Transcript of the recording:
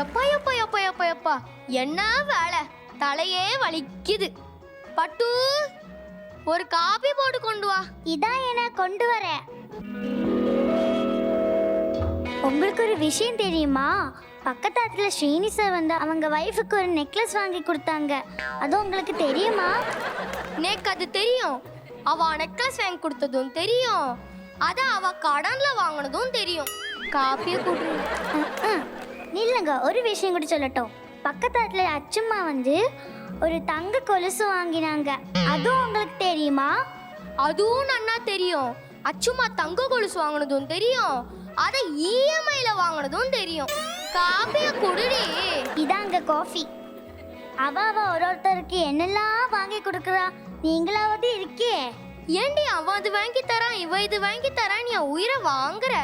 எப்பா எப்பா எப்பா எப்பா எப்பா, என்ன வேலை, தலையே வலிக்குது. பட்டு, ஒரு காபி போட்டு கொண்டு வா. இதான் என கொண்டு வரேன். உங்களுக்கு ஒரு விஷயம் தெரியுமா? பக்கத்தாத்துல ஸ்ரீனி சார் வந்து அவங்க வைஃபுக்கு ஒரு நெக்லஸ் வாங்கி கொடுத்தாங்க. அது உங்களுக்கு தெரியுமா? நேக்கு அது தெரியும். அவ நெக்லஸ் வாங்கி கொடுத்ததும் தெரியும். அத அவ கடன்ல வாங்கினதும் தெரியும். காப்பிய குடு. நில்லுங்க, ஒரு விஷயம் கூட சொல்லட்டும். பக்கத்தாத்துல அச்சும்மா வந்து ஒரு தங்க கொலுசு வாங்கினாங்க. அதுவும் உங்களுக்கு தெரியுமா? அதுவும் நன்னா தெரியும். அச்சுமா தங்க கொலுசு வாங்கினதும் தெரியும். அத இஎம்ஐல வாங்கினதும் தெரியும். காப்பிய குடுடி. இதாங்க காஃபி. அவ ஒருத்தருக்கு என்னெல்லாம் வாங்கி கொடுக்குறா, நீங்களாவது இருக்கே. ஏண்டி அவ அது வாங்கி தரான், இவ இது வாங்கி தரான், என் உயிரை வாங்குற?